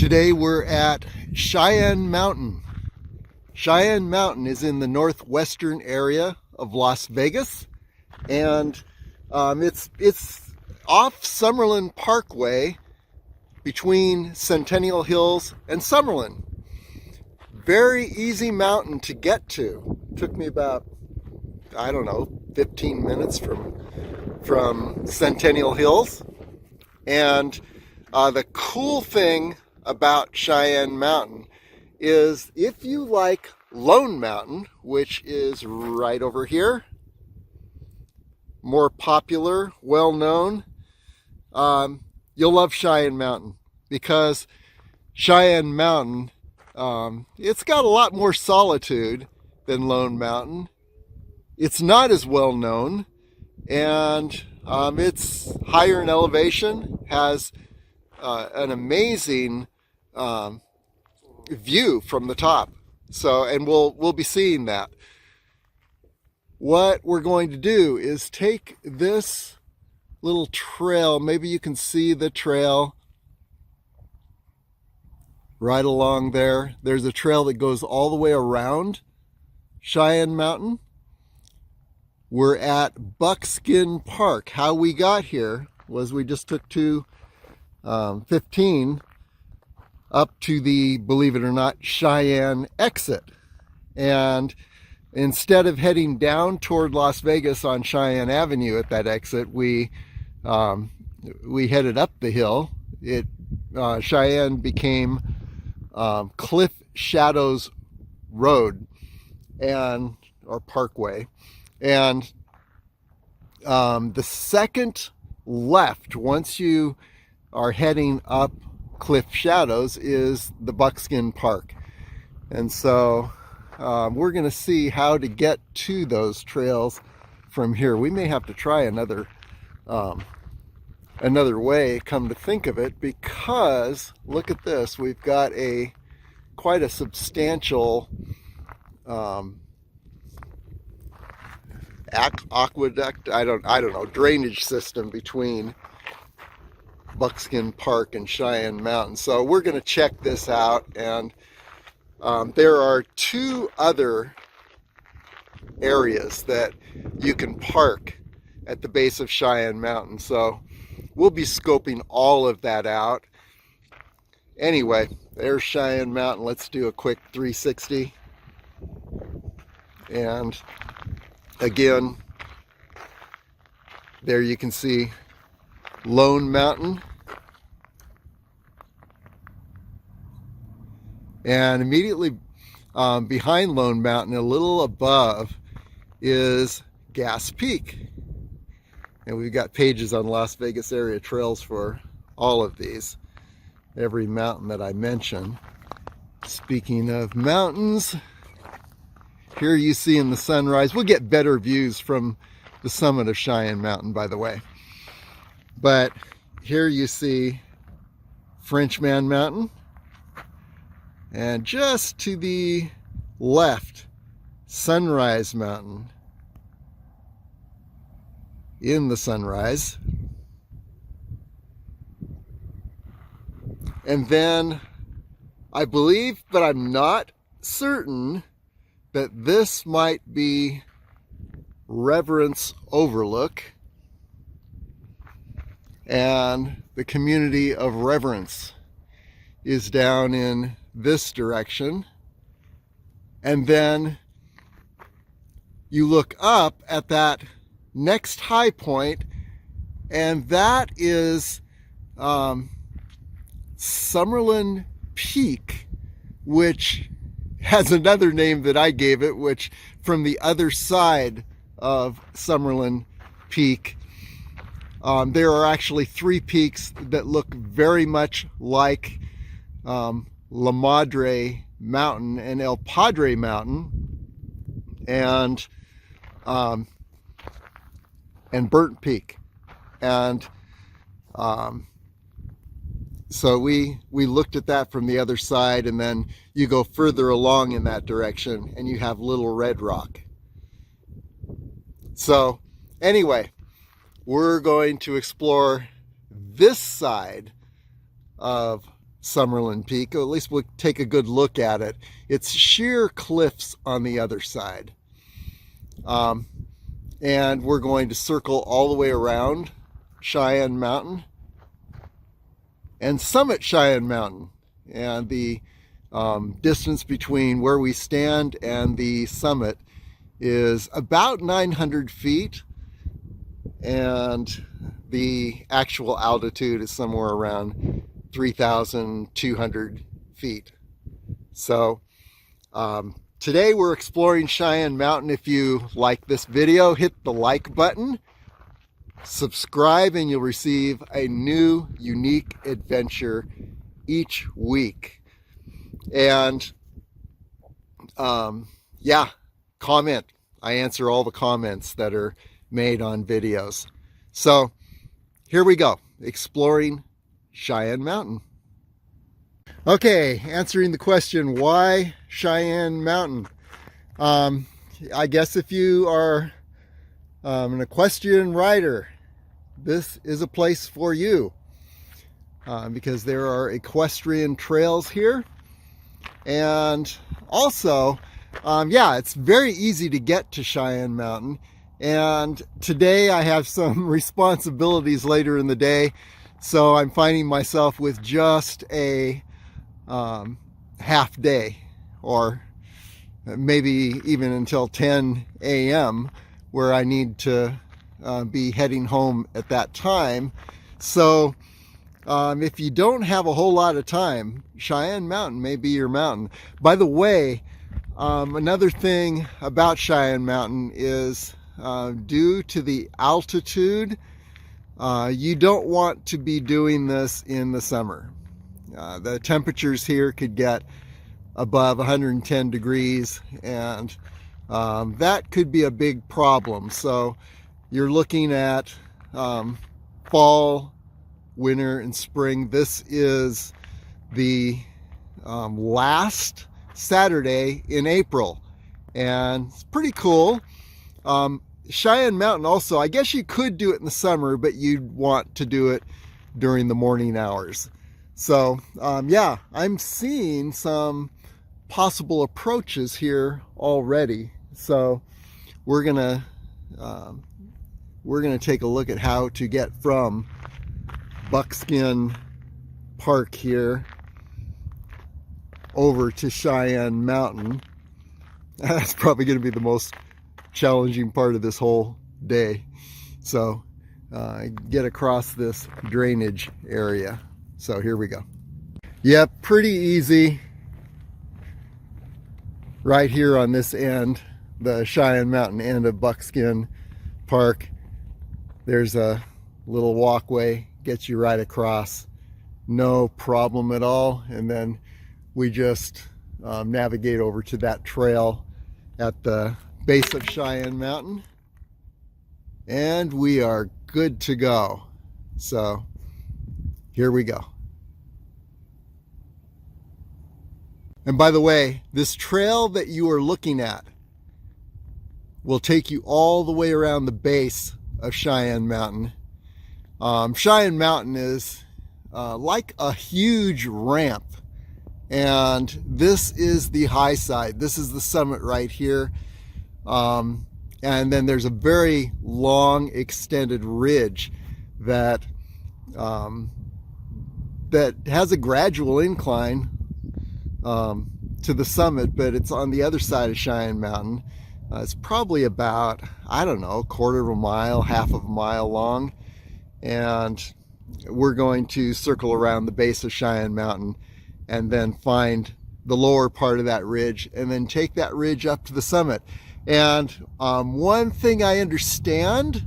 Today we're at Cheyenne Mountain. Cheyenne Mountain is in the northwestern area of Las Vegas, and it's off Summerlin Parkway between Centennial Hills and Summerlin. Very easy mountain to get to. Took me about, 15 minutes from Centennial Hills. And the cool thing about Cheyenne Mountain is if you like Lone Mountain, which is right over here, more popular, well-known, you'll love Cheyenne Mountain, because Cheyenne Mountain, it's got a lot more solitude than Lone Mountain. It's not as well known, and it's higher in elevation, has an amazing view from the top. So, and we'll be seeing that. What we're going to do is take this little trail. Maybe you can see the trail right along there. There's a trail that goes all the way around Cheyenne Mountain. We're at Buckskin Park. How we got here was we just took 215 up to the, believe it or not, Cheyenne exit. And instead of heading down toward Las Vegas on Cheyenne Avenue at that exit, we headed up the hill. Cheyenne became Cliff Shadows Road or Parkway. And the second left, once you are heading up Cliff Shadows, is the Buckskin Park. And so we're going to see how to get to those trails from here. We may have to try another way, come to think of it, because look at this. We've got quite a substantial aqueduct, I don't know, drainage system between Buckskin Park and Cheyenne Mountain. So we're going to check this out, and there are two other areas that you can park at the base of Cheyenne Mountain. So we'll be scoping all of that out. Anyway, there's Cheyenne Mountain. Let's do a quick 360. And again, there you can see Lone Mountain. And immediately behind Lone Mountain, a little above, is Gas Peak. And we've got pages on Las Vegas area trails for all of these, every mountain that I mentioned. Speaking of mountains, here you see in the sunrise, we'll get better views from the summit of Cheyenne Mountain, by the way. But here you see Frenchman Mountain, and just to the left, Sunrise Mountain in the sunrise. And then I believe, but I'm not certain, that this might be Reverence Overlook, and the community of Reverence is down in this direction. And then you look up at that next high point, and that is Summerlin Peak, which has another name that I gave it, which from the other side of Summerlin Peak, there are actually three peaks that look very much like La Madre Mountain and El Padre Mountain, and Burnt Peak. And so we looked at that from the other side, and then you go further along in that direction and you have Little Red Rock. So anyway, we're going to explore this side of Summerlin Peak, or at least we'll take a good look at it. It's sheer cliffs on the other side. And we're going to circle all the way around Cheyenne Mountain and summit Cheyenne Mountain. And the distance between where we stand and the summit is about 900 feet. And the actual altitude is somewhere around 3,200 feet. So today we're exploring Cheyenne Mountain. If you like this video, hit the like button, subscribe, and you'll receive a new unique adventure each week. And yeah, comment. I answer all the comments that are made on videos. So here we go, exploring Cheyenne Mountain. Okay, answering the question, why Cheyenne Mountain? I guess if you are an equestrian rider, this is a place for you, because there are equestrian trails here. And also, yeah, it's very easy to get to Cheyenne Mountain. And today I have some responsibilities later in the day, so I'm finding myself with just a half day, or maybe even until 10 a.m. where I need to be heading home at that time. So if you don't have a whole lot of time, Cheyenne Mountain may be your mountain. By the way, another thing about Cheyenne Mountain is due to the altitude, you don't want to be doing this in the summer. The temperatures here could get above 110 degrees, and that could be a big problem. So you're looking at fall, winter, and spring. This is the last Saturday in April, and it's pretty cool. Cheyenne Mountain also, I guess you could do it in the summer, but you'd want to do it during the morning hours. So yeah, I'm seeing some possible approaches here already. So we're gonna take a look at how to get from Buckskin Park here over to Cheyenne Mountain. That's probably going to be the most challenging part of this whole day. So get across this drainage area. So here we go. Yep, pretty easy right here on this end, the Cheyenne Mountain end of Buckskin Park. There's a little walkway, gets you right across, no problem at all. And then we just navigate over to that trail at the base of Cheyenne Mountain, and we are good to go. So here we go. And by the way, this trail that you are looking at will take you all the way around the base of Cheyenne Mountain. Cheyenne Mountain is like a huge ramp, and this is the high side. This is the summit right here. And then there's a very long extended ridge that that has a gradual incline to the summit, but it's on the other side of Cheyenne Mountain. It's probably about, I don't know, a quarter of a mile, half of a mile long. And we're going to circle around the base of Cheyenne Mountain and then find the lower part of that ridge and then take that ridge up to the summit. And one thing I understand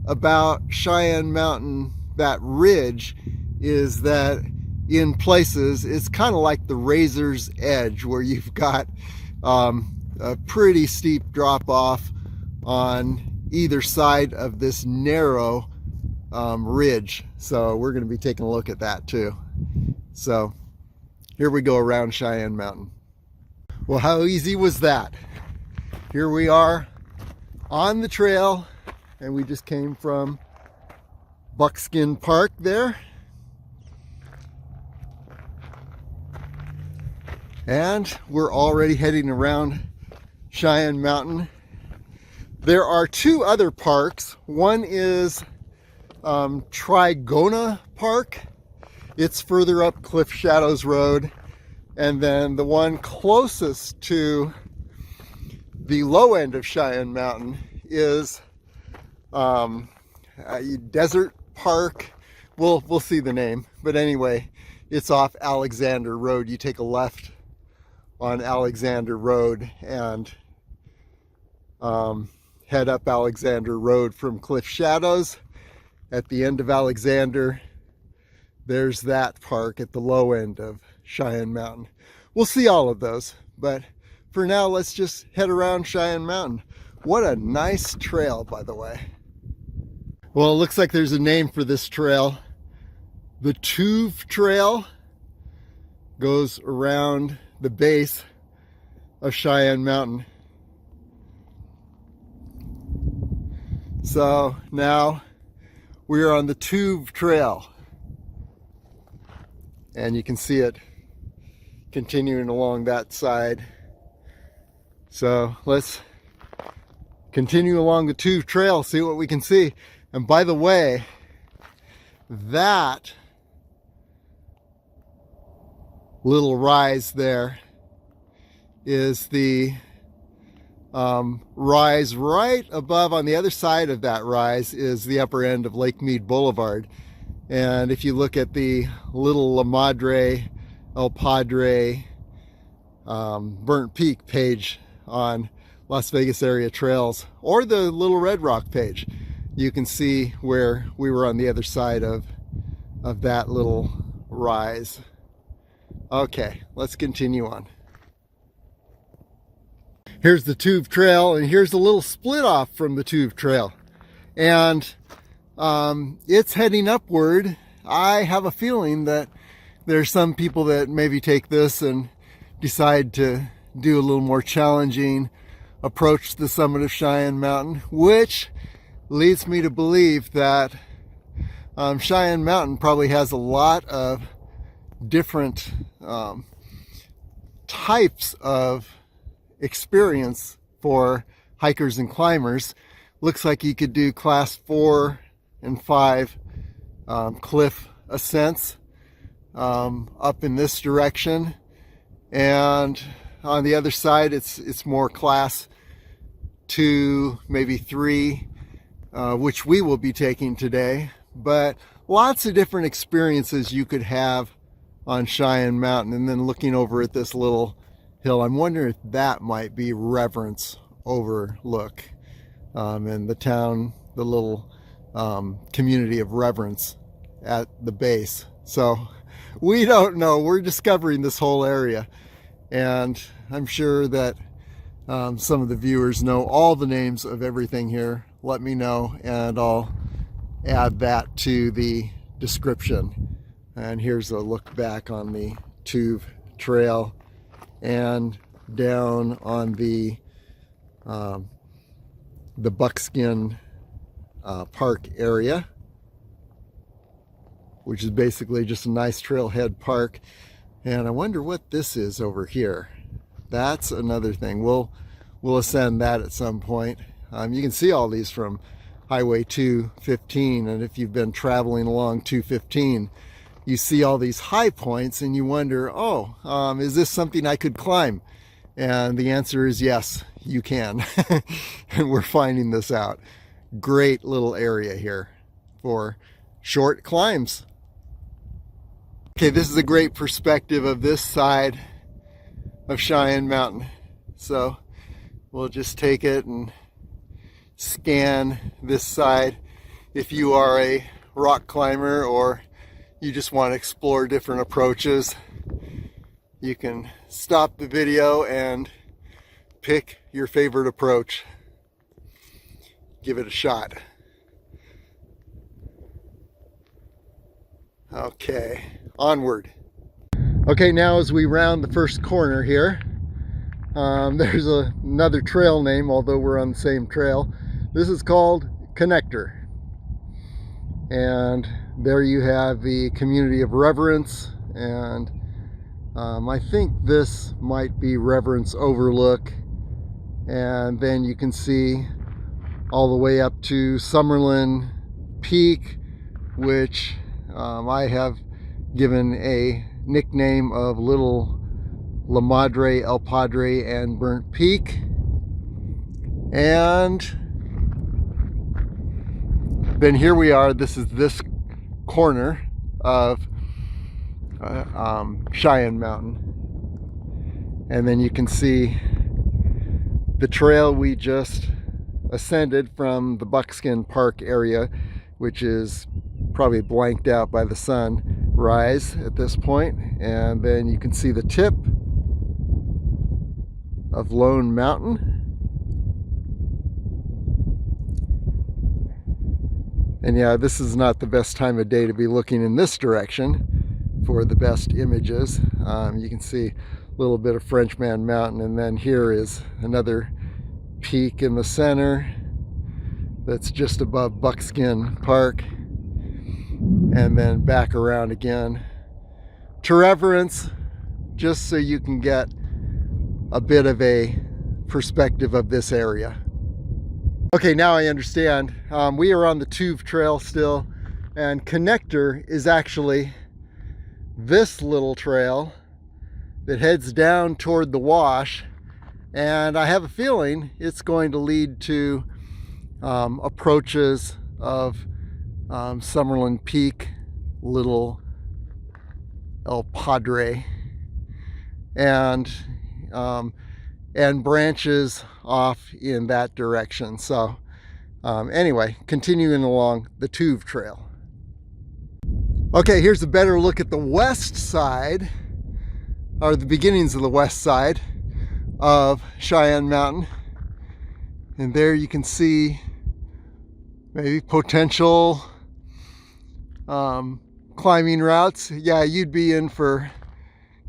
about Cheyenne Mountain, that ridge, is that in places it's kind of like the razor's edge, where you've got a pretty steep drop off on either side of this narrow ridge. So we're going to be taking a look at that too. So here we go around Cheyenne Mountain. Well, how easy was that? Here we are on the trail, and we just came from Buckskin Park there. And we're already heading around Cheyenne Mountain. There are two other parks. One is Trigono Park. It's further up Cliff Shadows Road. And then the one closest to the low end of Cheyenne Mountain is a Desert Park. We'll see the name. But anyway, it's off Alexander Road. You take a left on Alexander Road and head up Alexander Road from Cliff Shadows. At the end of Alexander, there's that park at the low end of Cheyenne Mountain. We'll see all of those, but for now, let's just head around Cheyenne Mountain. What a nice trail, by the way. Well, it looks like there's a name for this trail. The Toove Trail goes around the base of Cheyenne Mountain. So now we are on the Toove Trail, and you can see it continuing along that side. So let's continue along the Toove Trail, see what we can see. And by the way, that little rise there is the rise right above. On the other side of that rise is the upper end of Lake Mead Boulevard. And if you look at the Little La Madre, El Padre, Burnt Peak page on Las Vegas Area Trails, or the Little Red Rock page, you can see where we were on the other side of that little rise. Okay, let's continue on. Here's the Toove Trail, and here's a little split off from the Toove Trail. And it's heading upward. I have a feeling that there's some people that maybe take this and decide to do a little more challenging approach to the summit of Cheyenne Mountain, which leads me to believe that Cheyenne Mountain probably has a lot of different types of experience for hikers and climbers. Looks like you could do class 4 and 5 cliff ascents up in this direction, and on the other side it's more class 2, maybe 3, which we will be taking today. But lots of different experiences you could have on Cheyenne Mountain. And then looking over at this little hill, I'm wondering if that might be Reverence Overlook, and the town, the little community of Reverence at the base. So we don't know. We're discovering this whole area, and I'm sure that some of the viewers know all the names of everything here. Let me know, and I'll add that to the description. And here's a look back on the Toove Trail and down on the Buckskin Park area, which is basically just a nice trailhead park. And I wonder what this is over here. That's another thing. We'll ascend that at some point. You can see all these from Highway 215, and if you've been traveling along 215, you see all these high points and you wonder, oh, is this something I could climb? And the answer is yes, you can. And we're finding this out. Great little area here for short climbs. Okay, this is a great perspective of this side of Cheyenne Mountain. So we'll just take it and scan this side. If you are a rock climber or you just want to explore different approaches, you can stop the video and pick your favorite approach. Give it a shot. Okay, onward. Okay, now as we round the first corner here, there's another trail name, although we're on the same trail. This is called Connector. And there you have the community of Reverence, and I think this might be Reverence Overlook, and then you can see all the way up to Summerlin Peak, which I have given a nickname of Little La Madre, El Padre, and Burnt Peak. And then here we are. This is this corner of Cheyenne Mountain, and then you can see the trail we just ascended from the Buckskin Park area, which is probably blanked out by the sunrise at this point. And then you can see the tip of Lone Mountain. And yeah, this is not the best time of day to be looking in this direction for the best images. You can see a little bit of Frenchman Mountain, and then here is another peak in the center that's just above Buckskin Park, and then back around again to Reverence, just so you can get a bit of a perspective of this area. Okay, now I understand. We are on the Toove Trail still, and connector is actually this little trail that heads down toward the wash, and I have a feeling it's going to lead to approaches of Summerlin Peak, Little El Padre, and branches off in that direction. So anyway, continuing along the Toove Trail. Okay, here's a better look at the west side, or the beginnings of the west side of Cheyenne Mountain. And there you can see maybe potential climbing routes. Yeah, you'd be in for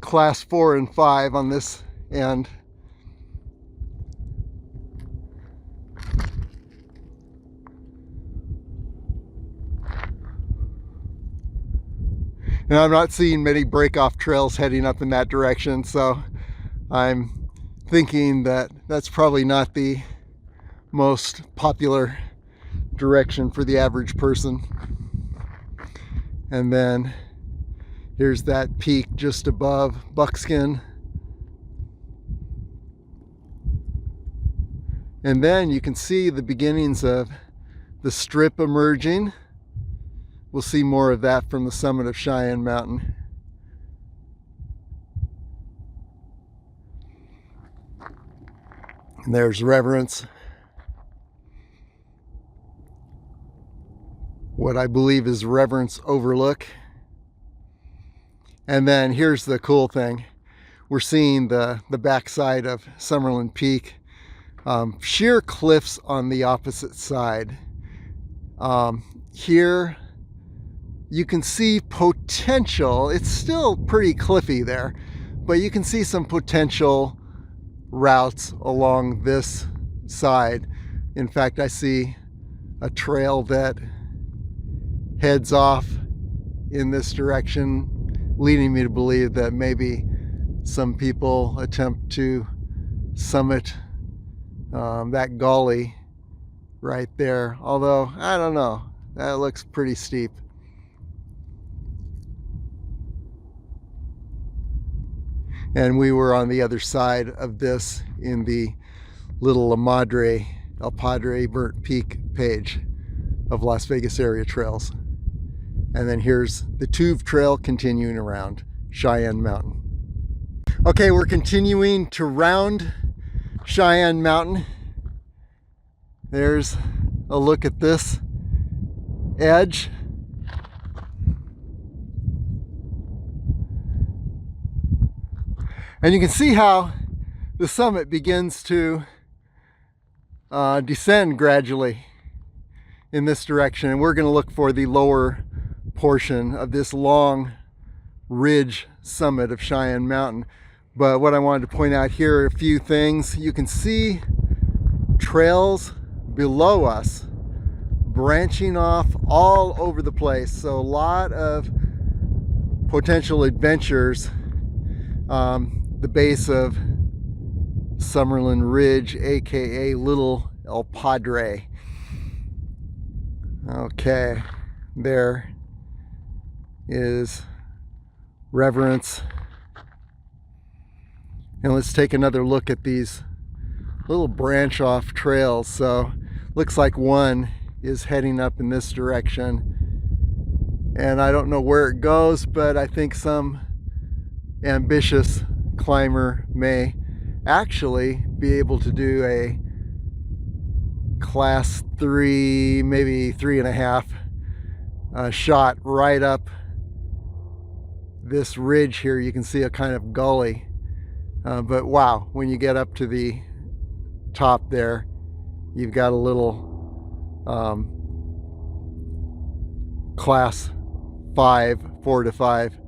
class 4 and 5 on this end. And I'm not seeing many break-off trails heading up in that direction, so I'm thinking that that's probably not the most popular direction for the average person. And then here's that peak just above Buckskin. And then you can see the beginnings of the strip emerging. We'll see more of that from the summit of Cheyenne Mountain. And there's Reverence. What I believe is Reverence Overlook. And then here's the cool thing. We're seeing the backside of Summerlin Peak. Sheer cliffs on the opposite side. Here you can see potential. It's still pretty cliffy there, but you can see some potential routes along this side. In fact, I see a trail that heads off in this direction, leading me to believe that maybe some people attempt to summit that gully right there. Although, I don't know, that looks pretty steep. And we were on the other side of this in the Little La Madre, El Padre, Burnt Peak page of Las Vegas area trails. And then here's the Toove Trail continuing around Cheyenne Mountain. Okay, we're continuing to round Cheyenne Mountain. There's a look at this edge. And you can see how the summit begins to descend gradually in this direction. And we're going to look for the lower portion of this long ridge summit of Cheyenne Mountain. But what I wanted to point out here are a few things. You can see trails below us branching off all over the place. So a lot of potential adventures the base of Summerlin Ridge, aka Little El Padre. Okay, there is Reverence. And let's take another look at these little branch off trails. So looks like one is heading up in this direction, and I don't know where it goes, but I think some ambitious climber may actually be able to do a class 3, maybe 3.5 shot right up this ridge here. You can see a kind of gully, but wow, when you get up to the top there, you've got a little class 5, 4 to 5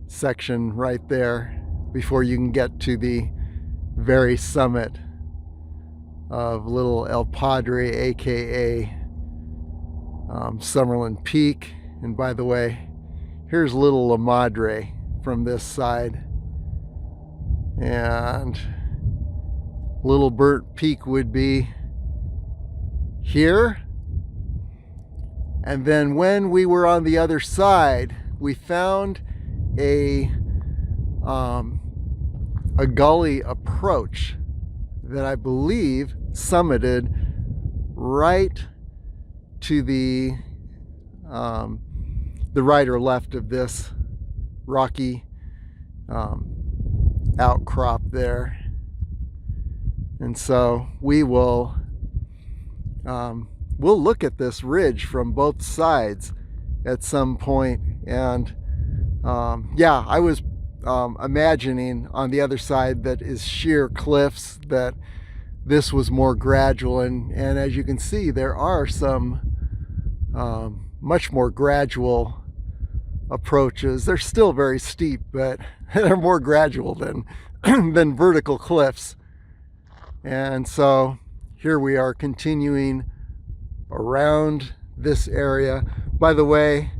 section right there before you can get to the very summit of Little El Padre, aka Summerlin Peak. And by the way, here's Little La Madre from this side, and Little Burnt Peak would be here. And then when we were on the other side, we found a gully approach that I believe summited right to the right or left of this rocky outcrop there. And so we will we'll look at this ridge from both sides at some point. And yeah, I was imagining on the other side that is sheer cliffs, that this was more gradual, and as you can see, there are some much more gradual approaches. They're still very steep, but they're more gradual than than vertical cliffs. And so here we are continuing around this area. By the way,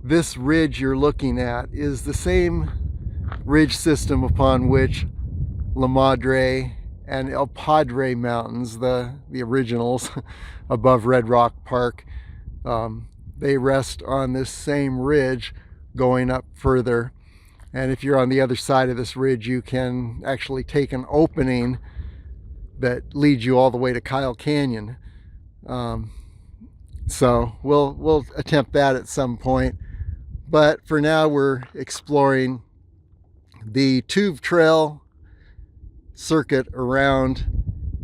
this ridge you're looking at is the same ridge system upon which La Madre and El Padre mountains, the originals above Red Rock Park, they rest on this same ridge going up further. And if you're on the other side of this ridge, you can actually take an opening that leads you all the way to Kyle Canyon. So we'll attempt that at some point. But for now, we're exploring the Toove Trail circuit around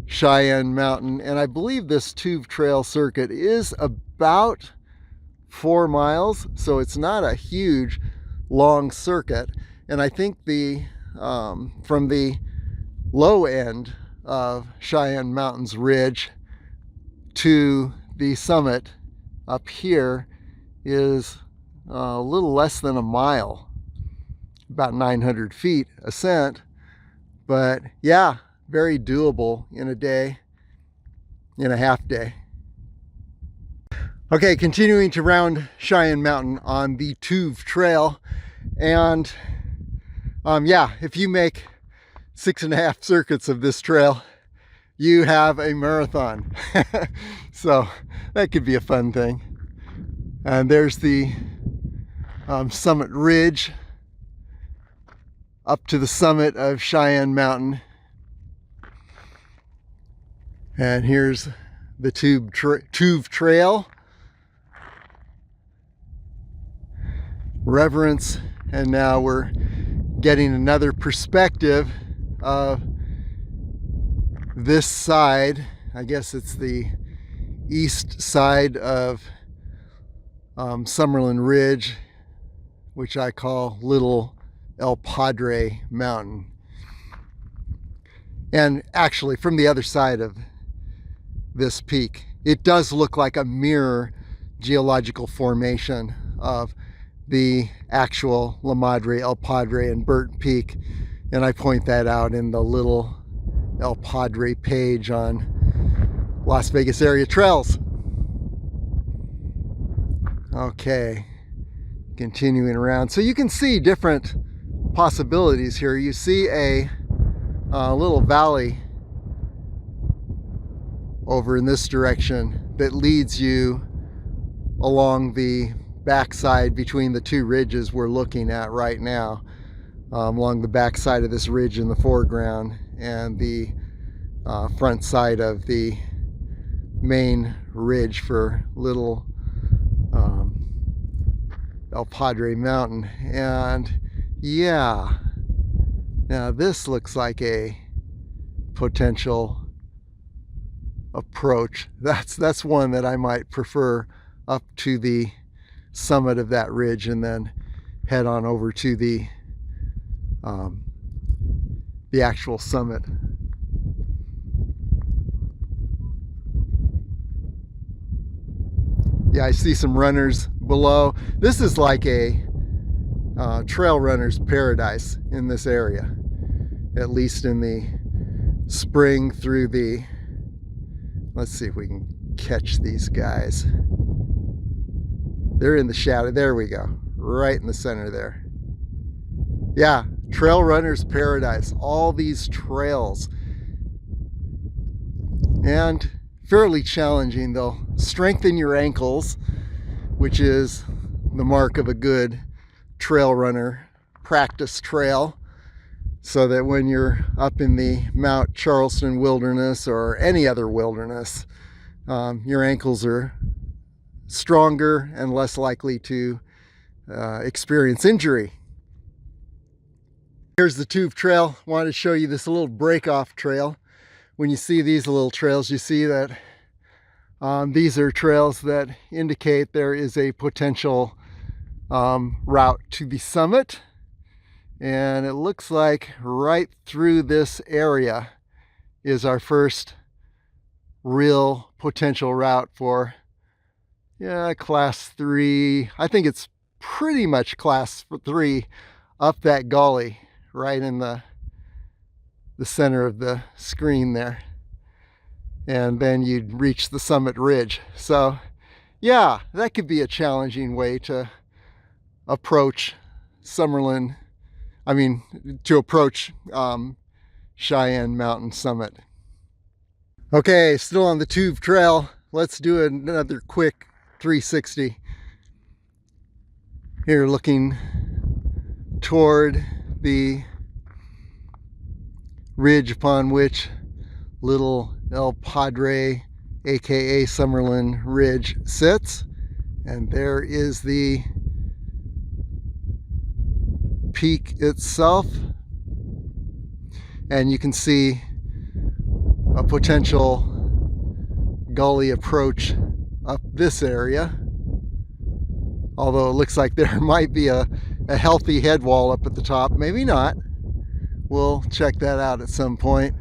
Cheyenne Mountain. And I believe this Toove Trail circuit is about 4 miles, so it's not a huge long circuit. And I think the from the low end of Cheyenne Mountain's ridge to the summit up here is a little less than a mile, about 900 feet ascent. But yeah, very doable in a day, in a half day. Okay, continuing to round Cheyenne Mountain on the Toove Trail. And yeah, if you make 6.5 circuits of this trail, you have a marathon. So that could be a fun thing. And there's the summit ridge up to the summit of Cheyenne Mountain. And here's the Toove Trail. Reverence. And now we're getting another perspective of this side. I guess it's the east side of Summerlin Ridge, which I call Little El Padre Mountain. And actually, from the other side of this peak, it does look like a mirror geological formation of the actual La Madre, El Padre, and Burnt Peak. And I point that out in the Little El Padre page on Las Vegas Area Trails. Okay, continuing around. So you can see different possibilities here. You see a little valley over in this direction that leads you along the backside between the two ridges we're looking at right now, along the backside of this ridge in the foreground and the front side of the main ridge for Little El Padre Mountain. And yeah, now this looks like a potential approach. That's one that I might prefer up to the summit of that ridge and then head on over to the actual summit. Yeah, I see some runners below. This is like a trail runner's paradise in this area, at least in the spring through the, let's see if we can catch these guys. They're in the shadow. There we go, right in the center there. Yeah, trail runner's paradise. All these trails, and fairly challenging. They'll strengthen your ankles, which is the mark of a good trail runner practice trail, so that when you're up in the Mount Charleston wilderness or any other wilderness, your ankles are stronger and less likely to experience injury. Here's the Toove Trail. I wanted to show you this little break-off trail. When you see these little trails, you see that these are trails that indicate there is a potential route to the summit. And it looks like right through this area is our first real potential route for, yeah, class 3. I think it's pretty much class 3 up that gully right in the center of the screen there. And then you'd reach the summit ridge. So yeah, that could be a challenging way to approach Summerlin. I mean, to approach Cheyenne Mountain summit. Okay, still on the Toove Trail. Let's do another quick 360. Here, looking toward the ridge upon which Little El Padre, aka Summerlin Ridge, sits. And there is the peak itself. And you can see a potential gully approach up this area. Although it looks like there might be a healthy head wall up at the top. Maybe not. We'll check that out at some point.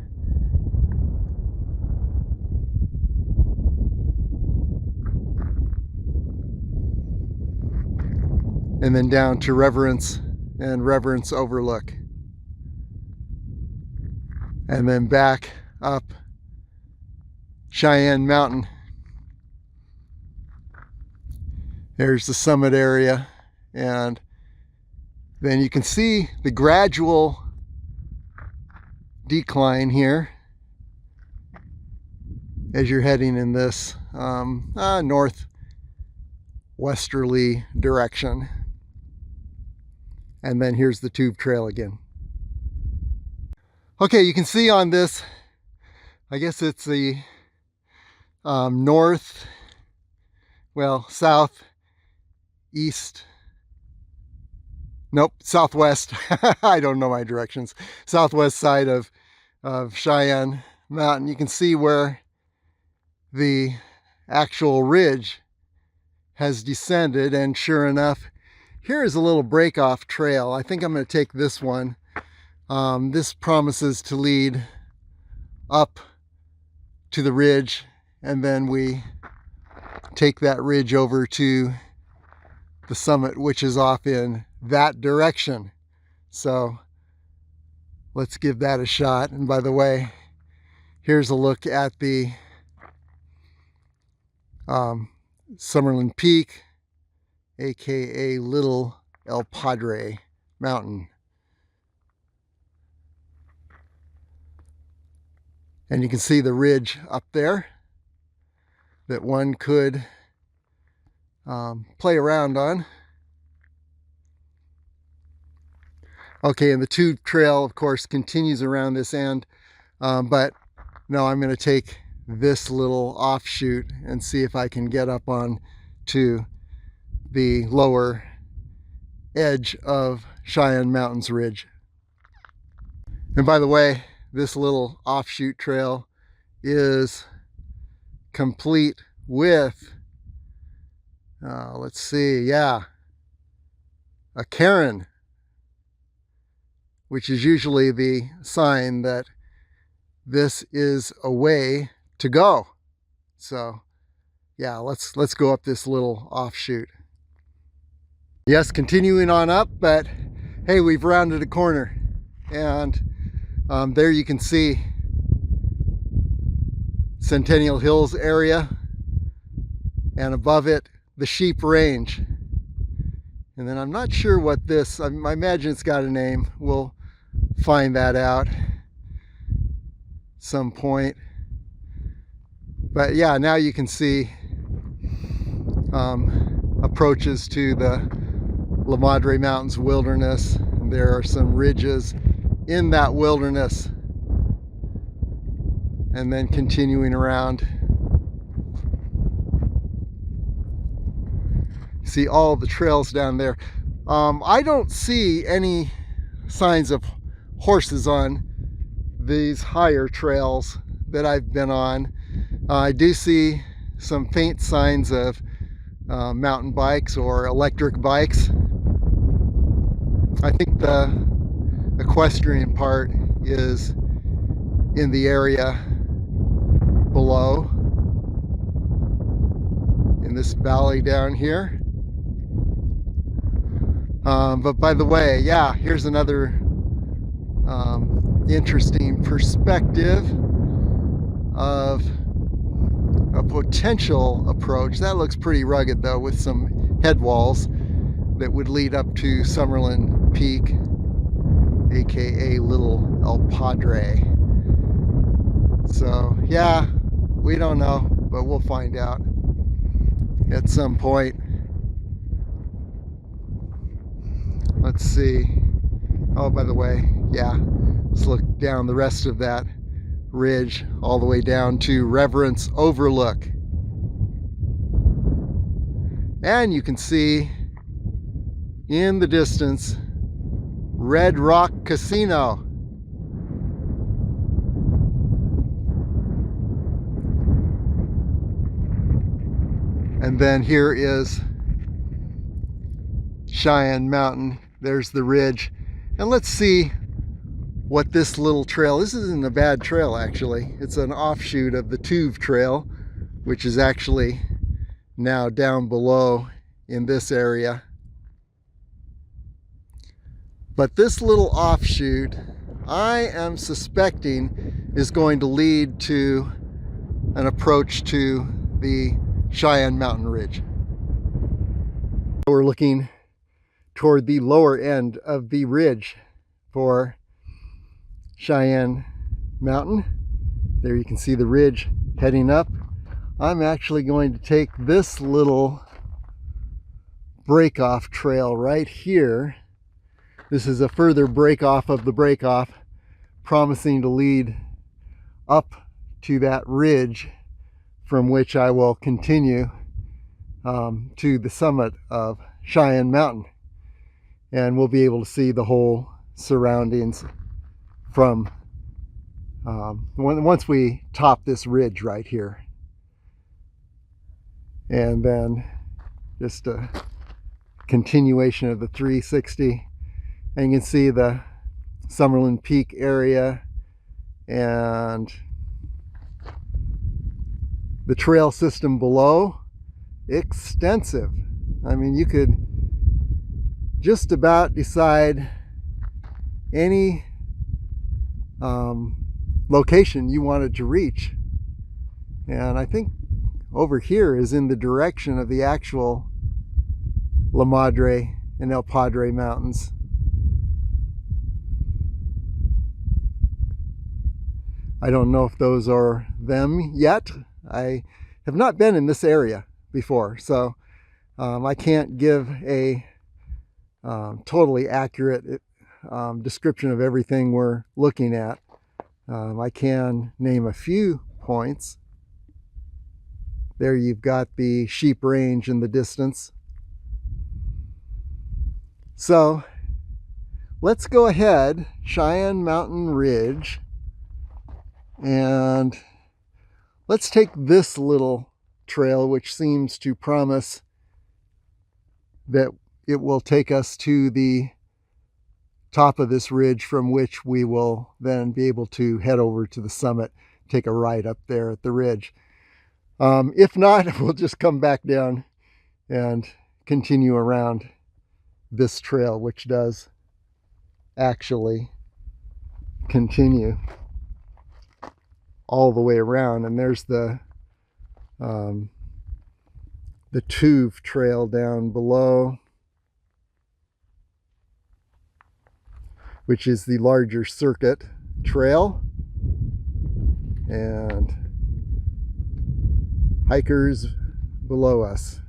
And then down to Reverence and Reverence Overlook. And then back up Cheyenne Mountain. There's the summit area, and then you can see the gradual decline here as you're heading in this northwesterly direction. And then here's the Toove Trail again. Okay, you can see on this, I guess it's the southwest, I don't know my directions, southwest side of Cheyenne Mountain. You can see where the actual ridge has descended, and sure enough, here is a little break-off trail. I think I'm going to take this one. This promises to lead up to the ridge, and then we take that ridge over to the summit, which is off in that direction. So let's give that a shot. And by the way, here's a look at the Summerlin Peak, aka Little El Padre Mountain. And you can see the ridge up there that one could play around on. Okay, and the Toove Trail, of course, continues around this end, but no, I'm going to take this little offshoot and see if I can get up on to the lower edge of Cheyenne Mountain's ridge. And by the way, this little offshoot trail is complete with, let's see, yeah, a cairn, which is usually the sign that this is a way to go. So yeah, let's go up this little offshoot. Yes, continuing on up, but hey, we've rounded a corner, and there you can see Centennial Hills area, and above it the sheep range. And then I'm not sure what this, I imagine it's got a name. We'll find that out some point. But yeah, now you can see approaches to the La Madre Mountains wilderness. And there are some ridges in that wilderness, and then continuing around, see all the trails down there. I don't see any signs of horses on these higher trails that I've been on. I do see some faint signs of mountain bikes or electric bikes. I think the equestrian part is in the area below, in this valley down here. But by the way, yeah, here's another interesting perspective of a potential approach. That looks pretty rugged though, with some head walls that would lead up to Summerlin Peak, aka Little El Padre. So yeah, we don't know, but we'll find out at some point. Let's see. Oh, by the way, yeah, let's look down the rest of that ridge all the way down to Reverence Overlook. And you can see in the distance Red Rock Casino. And then here is Cheyenne Mountain. There's the ridge. And let's see what this little trail, this isn't a bad trail actually. It's an offshoot of the Toove Trail, which is actually now down below in this area. But this little offshoot, I am suspecting, is going to lead to an approach to the Cheyenne Mountain Ridge. We're looking toward the lower end of the ridge for Cheyenne Mountain. There you can see the ridge heading up. I'm actually going to take this little break-off trail right here. This is a further break-off of the break-off, promising to lead up to that ridge, from which I will continue to the summit of Cheyenne Mountain. And we'll be able to see the whole surroundings from once we top this ridge right here. And then just a continuation of the 360. And you can see the Summerlin Peak area and the trail system below. Extensive. I mean, you could just about decide any location you wanted to reach. And I think over here is in the direction of the actual La Madre and El Padre mountains. I don't know if those are them yet. I have not been in this area before, so I can't give a totally accurate description of everything we're looking at. I can name a few points. There you've got the sheep range in the distance. So let's go ahead, Cheyenne Mountain Ridge, and let's take this little trail, which seems to promise that it will take us to the top of this ridge, from which we will then be able to head over to the summit, take a ride up there at the ridge. If not, we'll just come back down and continue around this trail, which does actually continue all the way around. And there's the Toove Trail down below, which is the larger circuit trail, and hikers below us.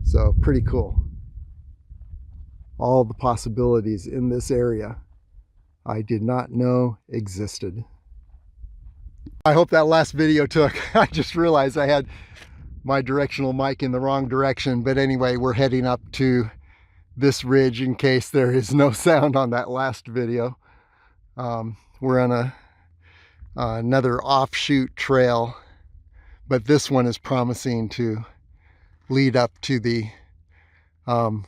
So pretty cool. All the possibilities in this area I did not know existed. I hope that last video took. I just realized I had my directional mic in the wrong direction. But anyway, we're heading up to this ridge in case there is no sound on that last video. We're on another offshoot trail, but this one is promising to lead up to the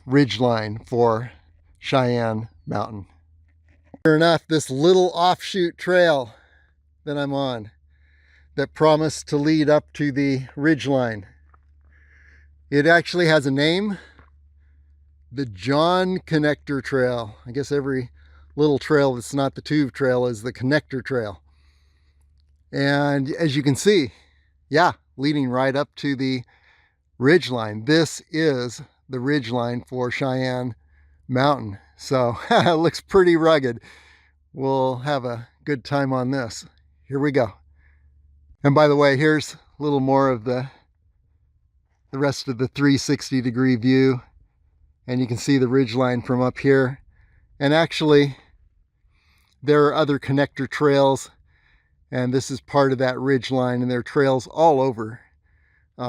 ridge line for Cheyenne Mountain. Sure enough, this little offshoot trail that I'm on that promised to lead up to the ridge line, it actually has a name: the John Connector Trail. I guess every little trail that's not the Toove Trail is the Connector Trail. And as you can see, yeah, leading right up to the ridge line. This is the ridge line for Cheyenne Mountain. So it looks pretty rugged. We'll have a good time on this. Here we go. And by the way, here's a little more of the rest of the 360-degree view. And you can see the ridge line from up here. And actually, there are other connector trails, and this is part of that ridge line, and there are trails all over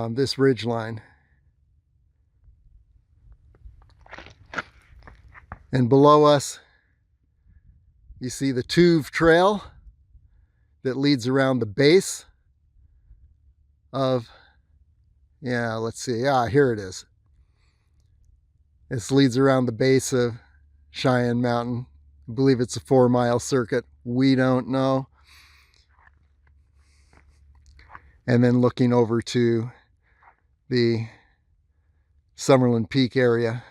this ridge line. And below us, you see the Toove Trail that leads around the base of, let's see, here it is. This leads around the base of Cheyenne Mountain. I believe it's a 4-mile circuit. We don't know. And then looking over to the Summerlin Peak area.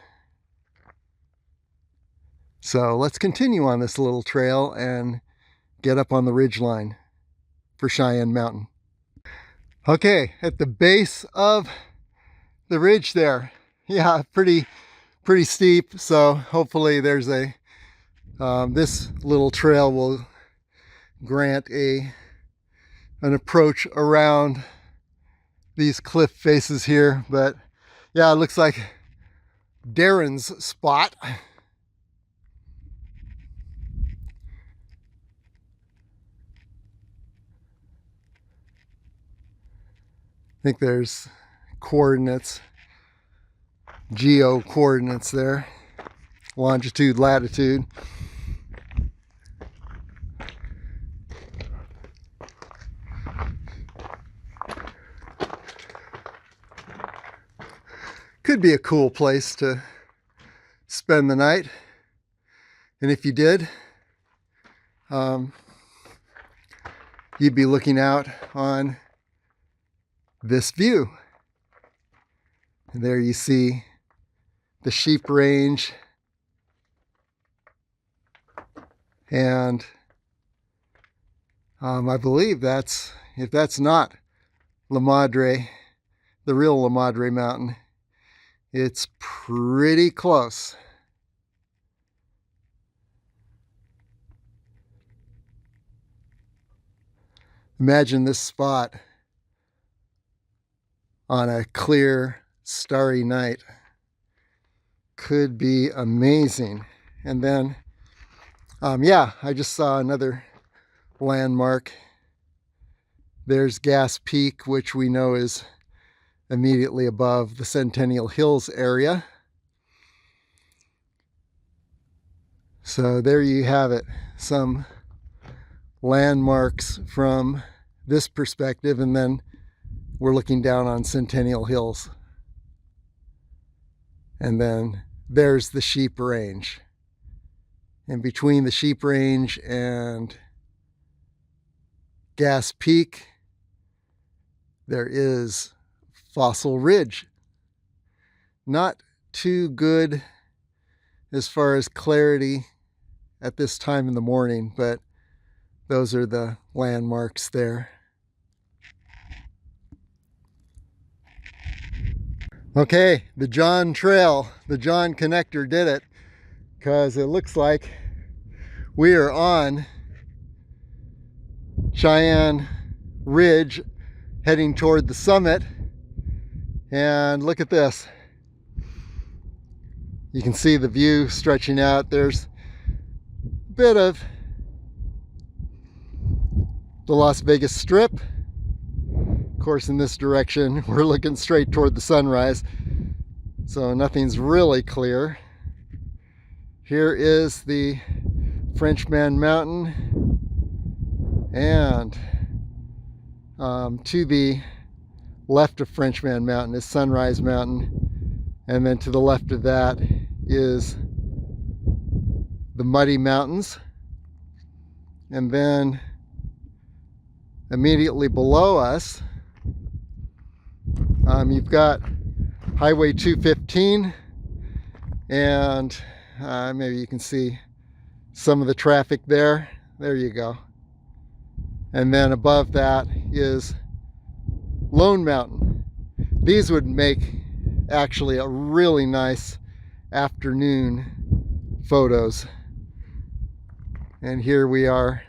So let's continue on this little trail and get up on the ridge line for Cheyenne Mountain. Okay, at the base of the ridge there. Yeah, pretty steep. So hopefully there's this little trail will grant an approach around these cliff faces here. But yeah, it looks like Darren's spot. I think there's coordinates, geo coordinates there, longitude, latitude. Could be a cool place to spend the night. And if you did, you'd be looking out on this view. And there you see the sheep range, and I believe that's, if that's not La Madre, the real La Madre Mountain, it's pretty close. Imagine this spot on a clear, starry night. Could be amazing. And then, yeah, I just saw another landmark. There's Gas Peak, which we know is immediately above the Centennial Hills area. So there you have it, some landmarks from this perspective, and then we're looking down on Centennial Hills. And then there's the sheep range. And between the sheep range and Gas Peak, there is Fossil Ridge. Not too good as far as clarity at this time in the morning, but those are the landmarks there. Okay, the John Trail, the John Connector did it, because it looks like we are on Cheyenne Ridge heading toward the summit. And look at this. You can see the view stretching out. There's a bit of the Las Vegas Strip. Of course, in this direction, we're looking straight toward the sunrise, so nothing's really clear. Here is the Frenchman Mountain, and to the left of Frenchman Mountain is Sunrise Mountain, and then to the left of that is the Muddy Mountains, and then immediately below us you've got Highway 215, and maybe you can see some of the traffic there. There you go. And then above that is Lone Mountain. These would make actually a really nice afternoon photos. And here we are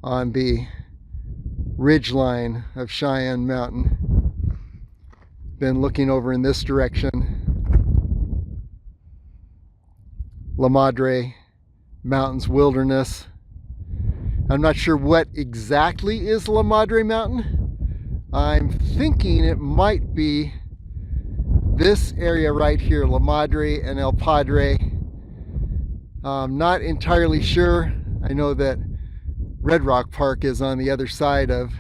on the ridgeline of Cheyenne Mountain. Then looking over in this direction, La Madre Mountains Wilderness. I'm not sure what exactly is La Madre Mountain. I'm thinking it might be this area right here, La Madre and El Padre. Not entirely sure. I know that Red Rock Park is on the other side of,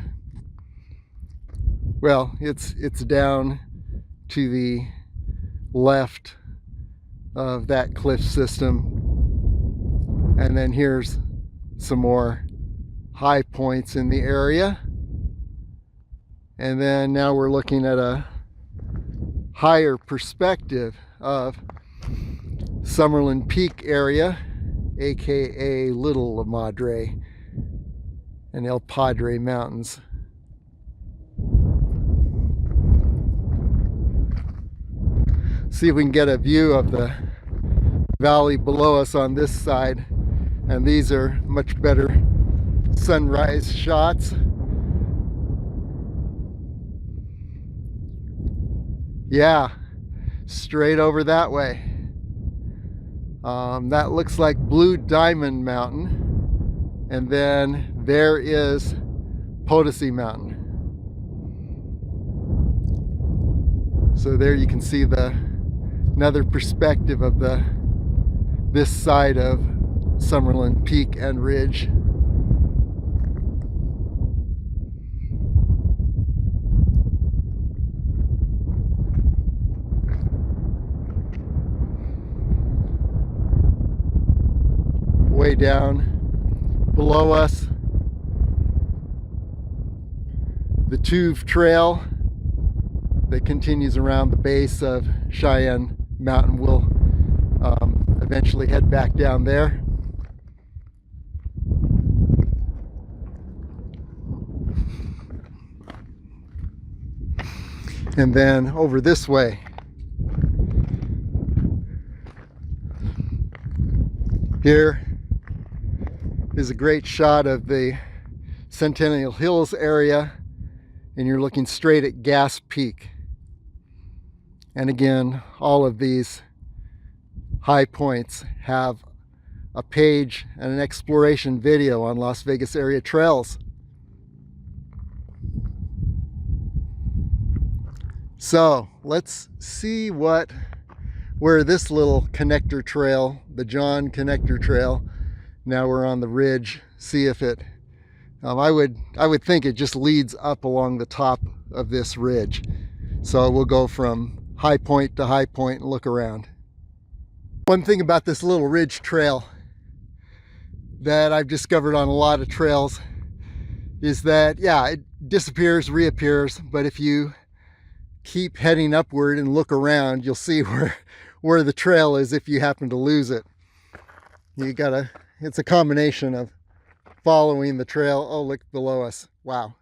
well, it's down to the left of that cliff system. And then here's some more high points in the area. And then now we're looking at a higher perspective of Summerlin Peak area, aka Little La Madre and El Padre Mountains. See if we can get a view of the valley below us on this side, and these are much better sunrise shots. Yeah, straight over that way. That looks like Blue Diamond Mountain, and then there is Potosi Mountain. So there you can see another perspective of this side of Summerlin Peak and Ridge. Way down below us, the Toove Trail that continues around the base of Cheyenne Mountain. We'll eventually head back down there. And then over this way, here is a great shot of the Centennial Hills area, and you're looking straight at Gas Peak. And again, all of these high points have a page and an exploration video on Las Vegas area trails. So let's see where this little connector trail, the John Connector Trail, now we're on the ridge, see if it, I would think it just leads up along the top of this ridge. So we'll go from high point to high point and look around. One thing about this little ridge trail that I've discovered on a lot of trails is that, yeah, it disappears, reappears, but if you keep heading upward and look around, you'll see where the trail is if you happen to lose it. It's a combination of following the trail. Oh, look below us. Wow.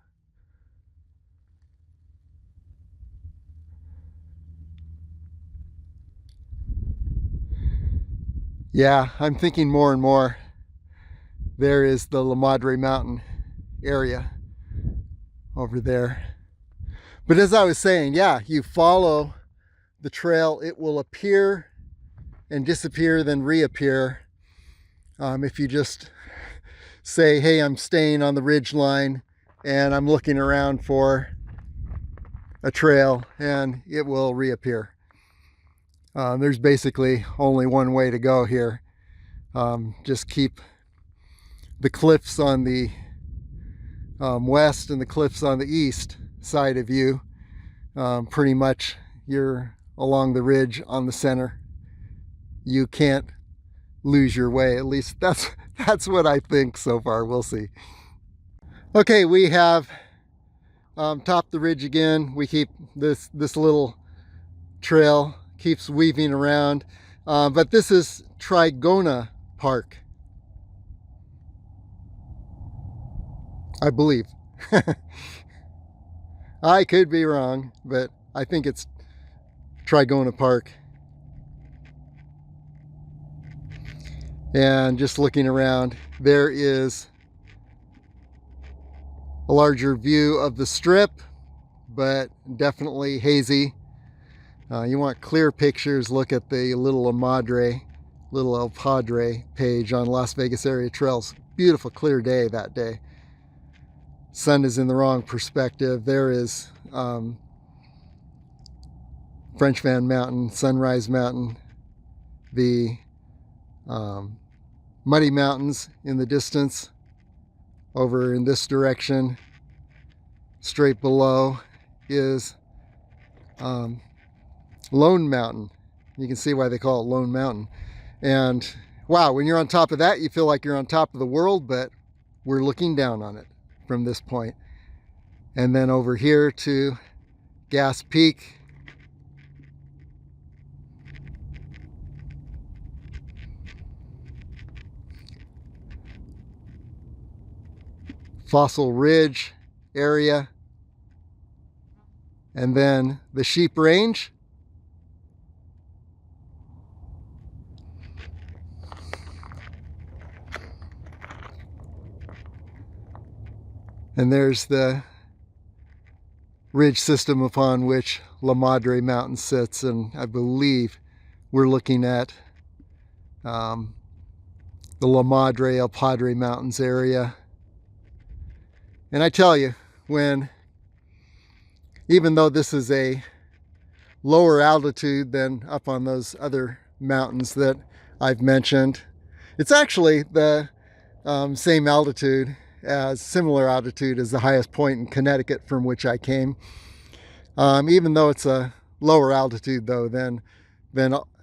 Yeah, I'm thinking more and more there is the La Madre Mountain area over there. But as I was saying, yeah, you follow the trail, it will appear and disappear, then reappear. If you just say, hey, I'm staying on the ridge line and I'm looking around for a trail, and it will reappear. There's basically only one way to go here. Just keep the cliffs on the west and the cliffs on the east side of you. Pretty much you're along the ridge on the center. You can't lose your way. At least that's what I think so far. We'll see. Okay, we have topped the ridge again. We keep this little trail keeps weaving around, but this is Trigono Park, I believe. I could be wrong, but I think it's Trigono Park. And just looking around, there is a larger view of the strip, but definitely hazy. You want clear pictures, look at the little El Padre page on Las Vegas area trails. Beautiful clear day that day. Sun is in the wrong perspective. There is French Van Mountain, Sunrise Mountain, the Muddy Mountains in the distance over in this direction. Straight below is Lone Mountain. You can see why they call it Lone Mountain. And wow, when you're on top of that, you feel like you're on top of the world, but we're looking down on it from this point. And then over here to Gas Peak. Fossil Ridge area. And then the Sheep Range. And there's the ridge system upon which La Madre Mountain sits, and I believe we're looking at the La Madre El Padre Mountains area. And I tell you, even though this is a lower altitude than up on those other mountains that I've mentioned, it's actually the same altitude, similar altitude as the highest point in Connecticut from which I came. Even though it's a lower altitude though than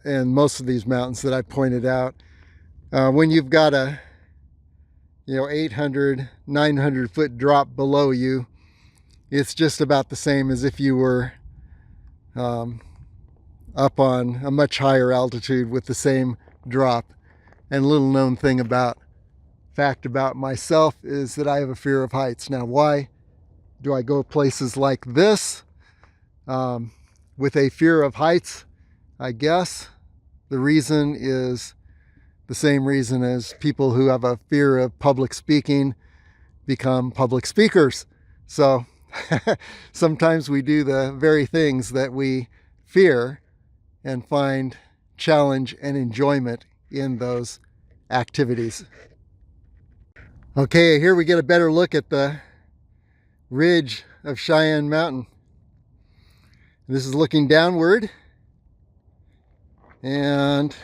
in most of these mountains that I pointed out. When you've got a 800, 900 foot drop below you, it's just about the same as if you were up on a much higher altitude with the same drop. And little known fact about myself is that I have a fear of heights. Now, why do I go places like this with a fear of heights? I guess the reason is the same reason as people who have a fear of public speaking, become public speakers. So sometimes we do the very things that we fear and find challenge and enjoyment in those activities. Okay, here we get a better look at the ridge of Cheyenne Mountain. This is looking downward and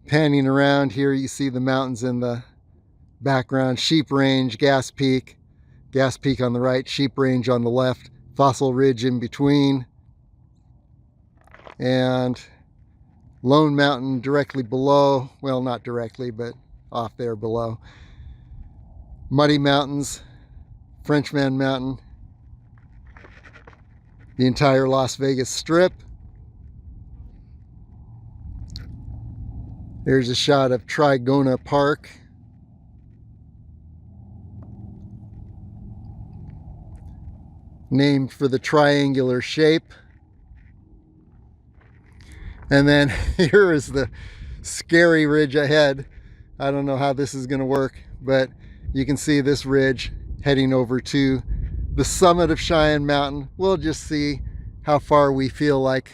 panning around here. You see the mountains in the background. Sheep Range, Gas Peak on the right, Sheep Range on the left, Fossil Ridge in between, and Lone Mountain directly below. Well, not directly, but off there below. Muddy Mountains, Frenchman Mountain, the entire Las Vegas Strip. There's a shot of Trigono Park. Named for the triangular shape. And then here is the scary ridge ahead. I don't know how this is going to work, but you can see this ridge heading over to the summit of Cheyenne Mountain. We'll just see how far we feel like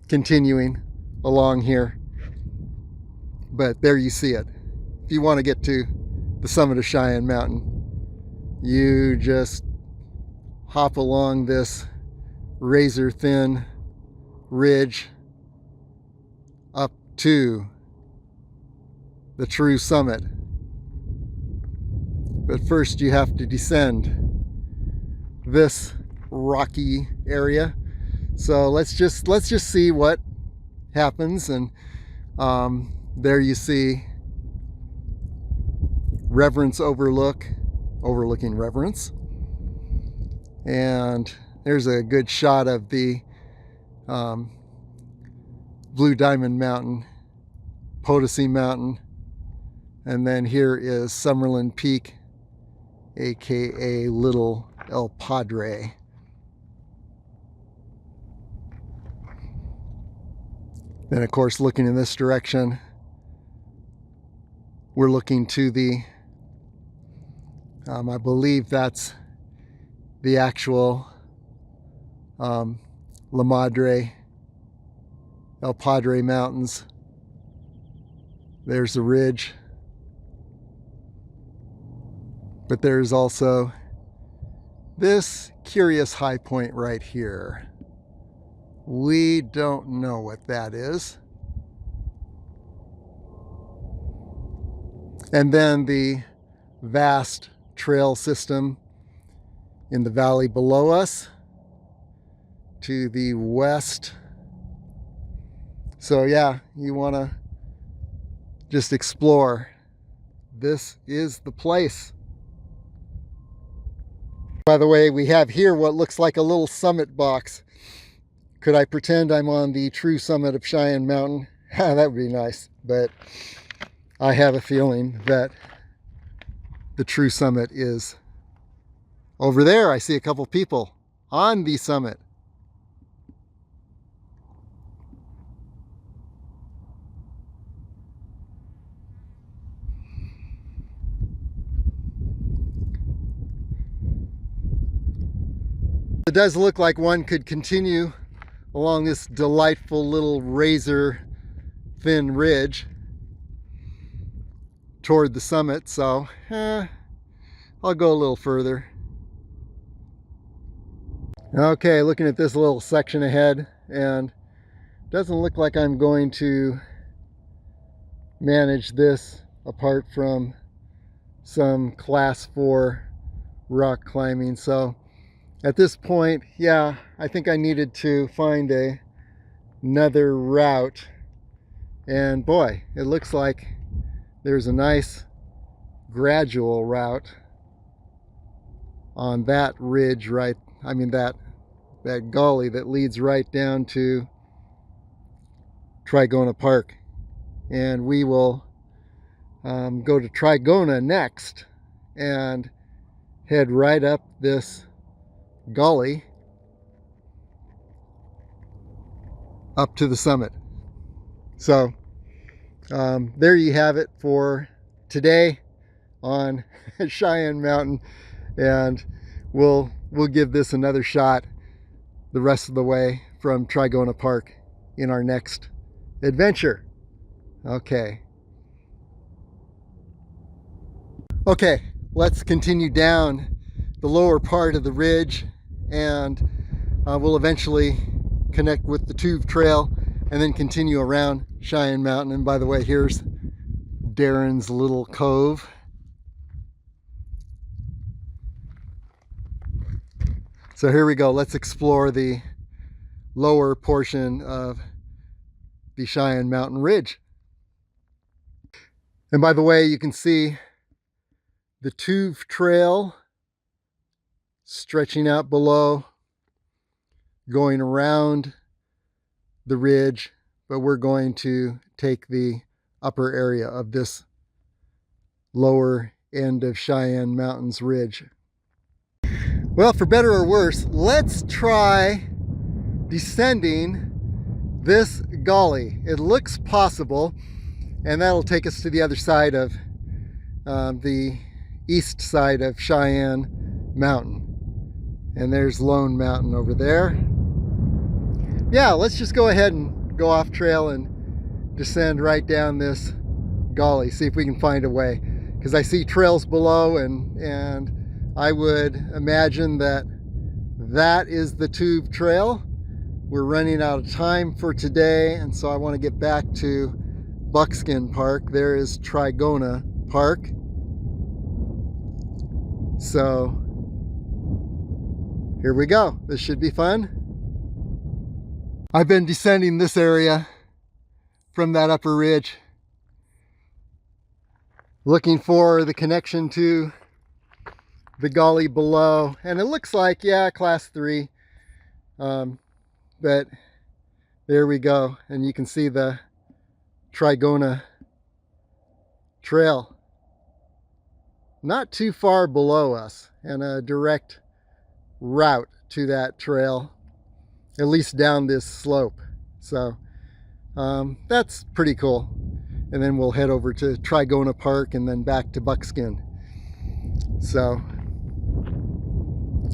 continuing along here. But there you see it. If you want to get to the summit of Cheyenne Mountain, you just hop along this razor thin ridge up to the true summit. But first you have to descend this rocky area. So let's just see what happens. And there you see Reverence overlooking Reverence. And there's a good shot of the Blue Diamond Mountain, Potosi Mountain, and then here is Summerlin Peak, aka Little El Padre. Then of course, looking in this direction, we're looking to the I believe that's the actual La Madre, El Padre Mountains. There's the ridge. But there's also this curious high point right here. We don't know what that is. And then the vast trail system in the valley below us to the west. So yeah, you want to just explore. This is the place. By the way, we have here what looks like a little summit box. Could I pretend I'm on the true summit of Cheyenne Mountain? That would be nice, but I have a feeling that the true summit is over there. I see a couple people on the summit. It does look like one could continue along this delightful little razor thin ridge toward the summit, so I'll go a little further. Okay, looking at this little section ahead, and doesn't look like I'm going to manage this apart from some class 4 rock climbing. So at this point, yeah, I think I needed to find another route. And boy, it looks like there's a nice gradual route on that ridge right, I mean that gully that leads right down to Trigono Park. And we will go to Trigono next and head right up this gully up to the summit. So there you have it for today. on Cheyenne Mountain, and we'll give this another shot the rest of the way from Trigono Park in our next adventure. Okay, let's continue down the lower part of the ridge, and we'll eventually connect with the Toove Trail and then continue around Cheyenne Mountain. And by the way, here's Darren's little cove. So here we go. Let's explore the lower portion of the Cheyenne Mountain Ridge. And by the way, you can see the Toove Trail stretching out below, going around the ridge, but we're going to take the upper area of this lower end of Cheyenne Mountain's ridge. Well, for better or worse, let's try descending this gully. It looks possible, and that'll take us to the other side of the east side of Cheyenne Mountain. And there's Lone Mountain over there. Yeah, let's just go ahead and go off trail and descend right down this gully, see if we can find a way, because I see trails below, and I would imagine that that is the Toove Trail. We're running out of time for today, and so I want to get back to Buckskin Park. There is Trigono Park. So here we go. This should be fun. I've been descending this area from that upper ridge, looking for the connection to the gully below, and it looks like, yeah, class 3, but there we go, and you can see the Trigono Trail not too far below us, and a direct route to that trail, at least down this slope. So that's pretty cool. And then we'll head over to Trigono Park and then back to Buckskin. So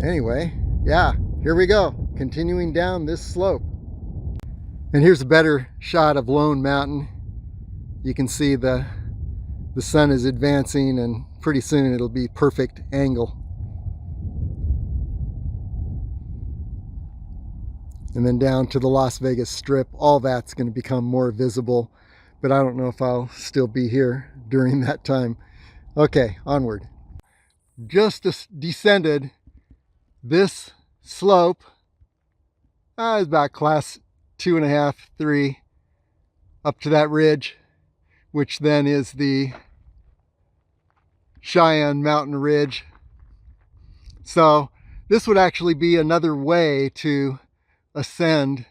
anyway, yeah, here we go, continuing down this slope. And here's a better shot of Lone Mountain. You can see the sun is advancing, and pretty soon it'll be perfect angle. And then down to the Las Vegas Strip, all that's going to become more visible, but I don't know if I'll still be here during that time. Okay, onward. Just descended this slope. It's about class 2.5, 3, up to that ridge, which then is the Cheyenne Mountain Ridge. So this would actually be another way to ascend,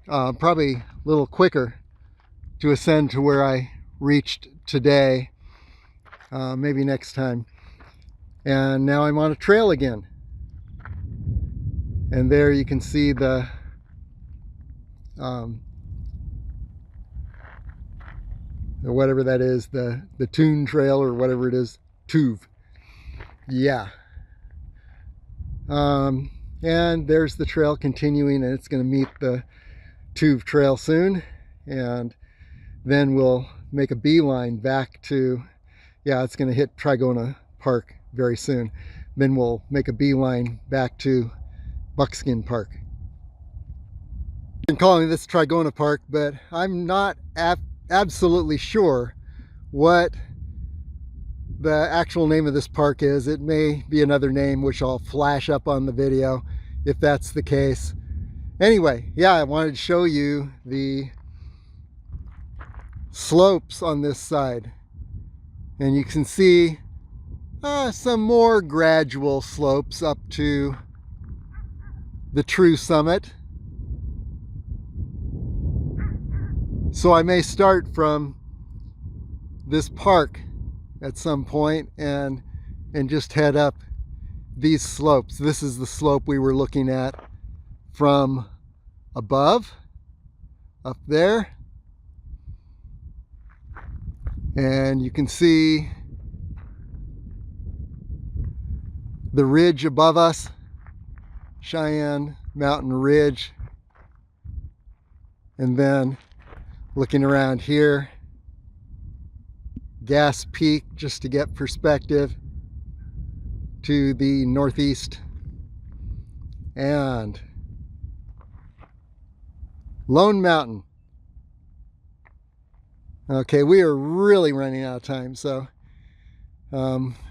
probably a little quicker to ascend to where I reached today, maybe next time. And now I'm on a trail again, and there you can see the whatever that is, the Toove Trail or whatever it is, Toove. Yeah. And there's the trail continuing, and it's going to meet the Toove Trail soon, and then we'll make a beeline back to, yeah, it's going to hit Trigono Park very soon. Then we'll make a beeline back to Buckskin Park. I've been calling this Trigono Park, but I'm not absolutely sure what the actual name of this park is. It may be another name, which I'll flash up on the video if that's the case. Anyway, yeah, I wanted to show you the slopes on this side, and you can see some more gradual slopes up to the true summit. So I may start from this park at some point and just head up these slopes. This is the slope we were looking at from above, up there. And you can see the ridge above us, Cheyenne Mountain Ridge. And then looking around here, Gas Peak, just to get perspective, to the northeast, and Lone Mountain. Okay, we are really running out of time, so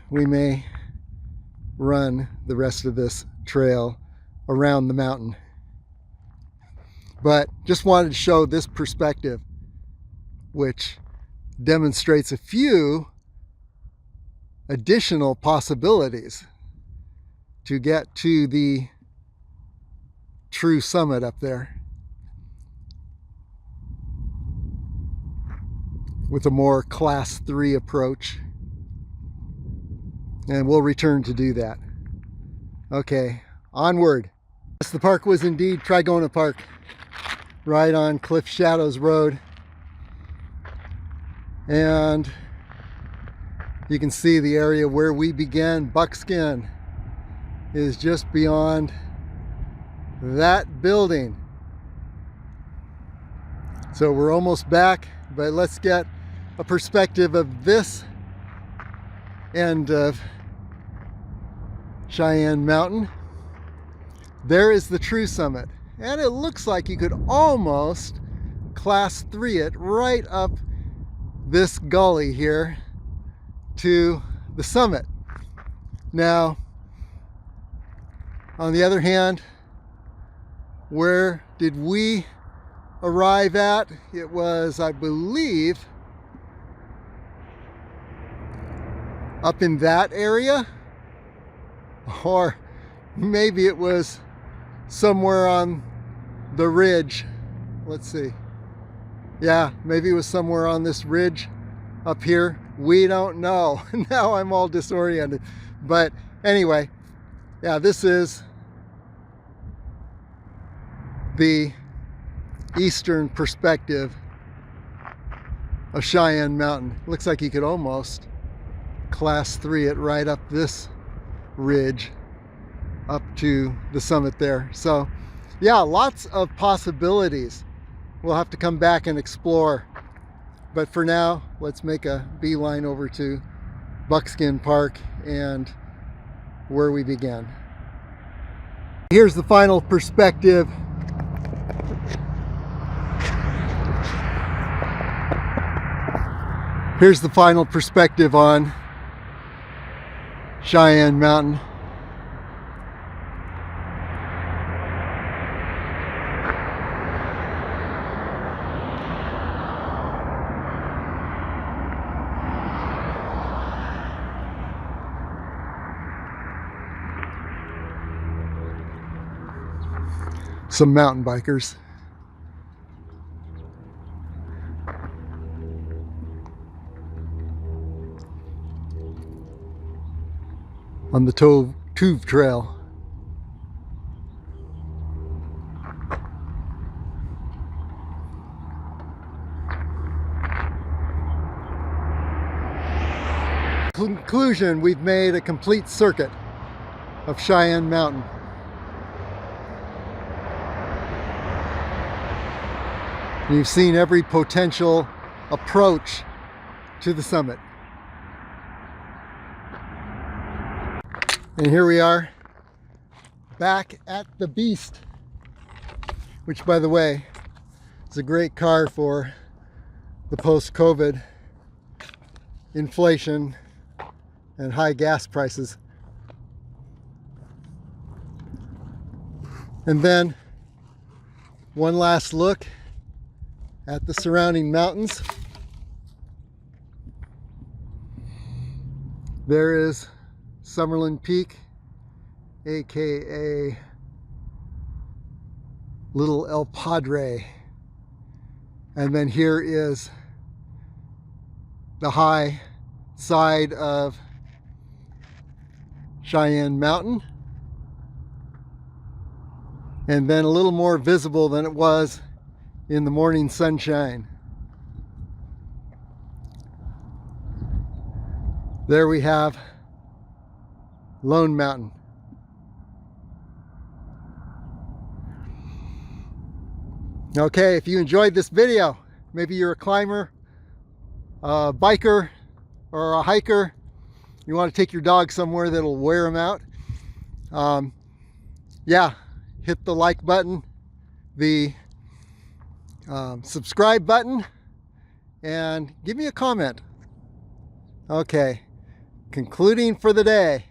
we may run the rest of this trail around the mountain. But just wanted to show this perspective, which demonstrates a few additional possibilities to get to the true summit up there with a more class 3 approach. And we'll return to do that. Okay, onward. Yes, the park was indeed Trigono Park, right on Cliff Shadows Road. And you can see the area where we began. Buckskin is just beyond that building. So we're almost back, but let's get a perspective of this end of Cheyenne Mountain. There is the true summit, and it looks like you could almost class 3 it right up this gully here to the summit. Now, on the other hand, where did we arrive at? It was, I believe, up in that area, or maybe it was somewhere on the ridge. Let's see. Yeah, maybe it was somewhere on this ridge up here. We don't know. Now I'm all disoriented. But anyway, yeah, this is the eastern perspective of Cheyenne Mountain. Looks like you could almost class 3 it right up this ridge up to the summit there. So yeah, lots of possibilities. We'll have to come back and explore. But for now, let's make a beeline over to Buckskin Park and where we began. Here's the final perspective. Here's the final perspective on Cheyenne Mountain. Some mountain bikers. On the Toove Trail. Conclusion, we've made a complete circuit of Cheyenne Mountain. You've seen every potential approach to the summit. And here we are back at the Beast, which, by the way, is a great car for the post-COVID inflation and high gas prices. And then one last look at the surrounding mountains. There is Summerlin Peak, aka Little El Padre. And then here is the high side of Cheyenne Mountain. And then a little more visible than it was in the morning sunshine. There we have Lone Mountain. Okay, if you enjoyed this video, maybe you're a climber, a biker, or a hiker, you want to take your dog somewhere that'll wear him out, yeah, hit the like button, the subscribe button, and give me a comment. Okay, concluding for the day.